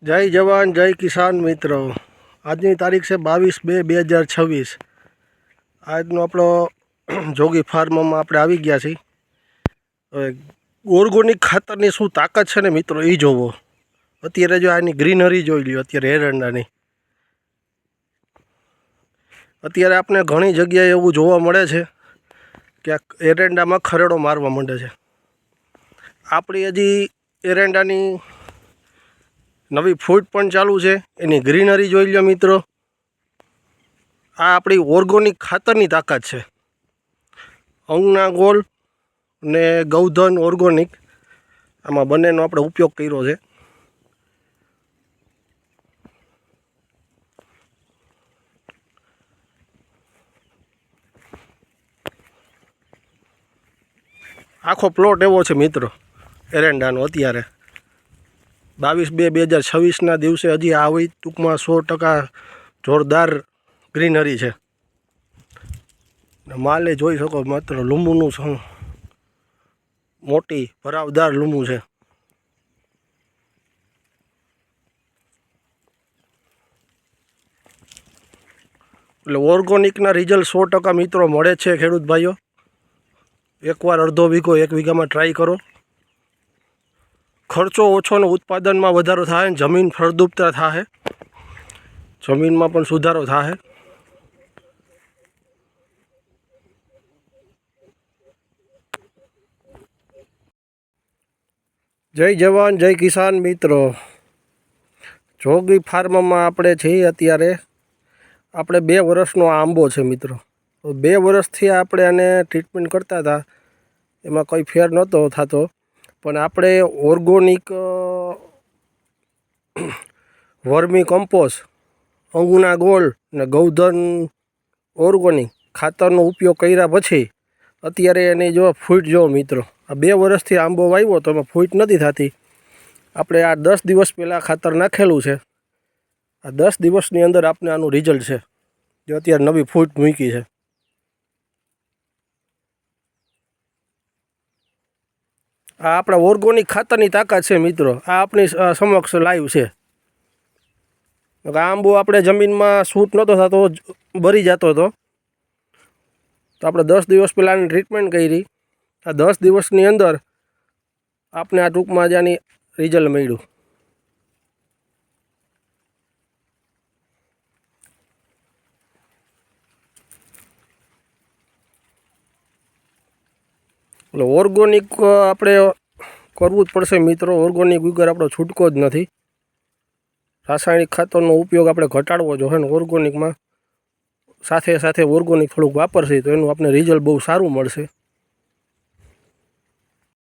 જય જવાન જય કિસાન મિત્રો। આજની તારીખ છે 22/2/2026। આજનો આપણો જોગી ફાર્મમાં આપણે આવી ગયા છીએ। હવે ઓર્ગોનિક ખાતરની શું તાકાત છે ને મિત્રો એ જોવો। અત્યારે જો આની ગ્રીનરી જોઈ લ્યો। અત્યારે એરંડાની અત્યારે આપણે ઘણી જગ્યાએ એવું જોવા મળે છે કે એરંડામાં ખરેડો મારવા માંડે છે। આપણી હજી એરંડાની નવી ફૂટ પણ ચાલુ છે। એની ગ્રીનરી જોઈ લો મિત્રો। આ આપણી ઓર્ગોનિક ખાતરની તાકાત છે। અંગના ગોલ ને ગૌધન ઓર્ગોનિક આમાં બંનેનો આપણે ઉપયોગ કર્યો છે। આખો પ્લોટ એવો છે મિત્રો એરંડાનો। અત્યારે 22/2/2026ના દિવસે હજી આવી ટૂંકમાં 100% જોરદાર ગ્રીનરી છે। માલે જોઈ શકો માત્ર લીંબુનું મોટી ભરાવદાર લીંબુ છે। એટલે ઓર્ગોનિકના રિઝલ્ટ 100% મિત્રો મળે છે ખેડૂત ભાઈઓ। એકવાર અડધો વીઘો 1 વીઘામાં ટ્રાય કરો। ખર્ચો ઓછો ને ઉત્પાદનમાં વધારો થાય, જમીન ફળદ્રુપતા થાય, જમીનમાં પણ સુધારો થાય। જય જવાન જય કિસાન મિત્રો। જોગી ફાર્મમાં આપણે છીએ અત્યારે। આપણે 2 વર્ષનો આંબો છે મિત્રો। 2 વર્ષથી આપણે આને ટ્રીટમેન્ટ કરતા હતા, એમાં કોઈ ફેર નહોતો થતો। પણ આપણે ઓર્ગોનિક વર્મી કમ્પોસ્ટ, અંગના ગોળ ને ગૌધન ઓર્ગોનિક ખાતરનો ઉપયોગ કર્યા પછી અત્યારે એની જો ફૂટ જો મિત્રો। આ 2 વર્ષથી આંબો વાવ્યો તો એમાં ફૂટ નથી થતી। આપણે આ 10 દિવસ પહેલાં ખાતર નાખેલું છે। આ 10 દિવસની અંદર આપણે આનું રિઝલ્ટ છે જો અત્યારે નવી ફૂટ મૂકી છે। આ આપણા ઓર્ગોનિક ખાતરની તાકાત છે મિત્રો। આ આપણી સમક્ષ લાઈવ છે। આંબો આપણે જમીનમાં સૂટ નહોતો થતો, બરી જતો હતો, તો આપણે 10 દિવસ પહેલાંની ટ્રીટમેન્ટ કરી। આ 10 દિવસની અંદર આપણે આ ટૂંકમાં જ આની રિઝલ્ટ મળ્યું। એટલે ઓર્ગોનિક આપણે કરવું જ પડશે મિત્રો। ઓર્ગોનિક વગર આપણો છૂટકો જ નથી। રાસાયણિક ખાતરનો ઉપયોગ આપણે ઘટાડવો જોઈએ ને ઓર્ગોનિકમાં સાથે સાથે ઓર્ગોનિક થોડુંક વાપરશે તો એનું આપણે રિઝલ્ટ બહુ સારું મળશે।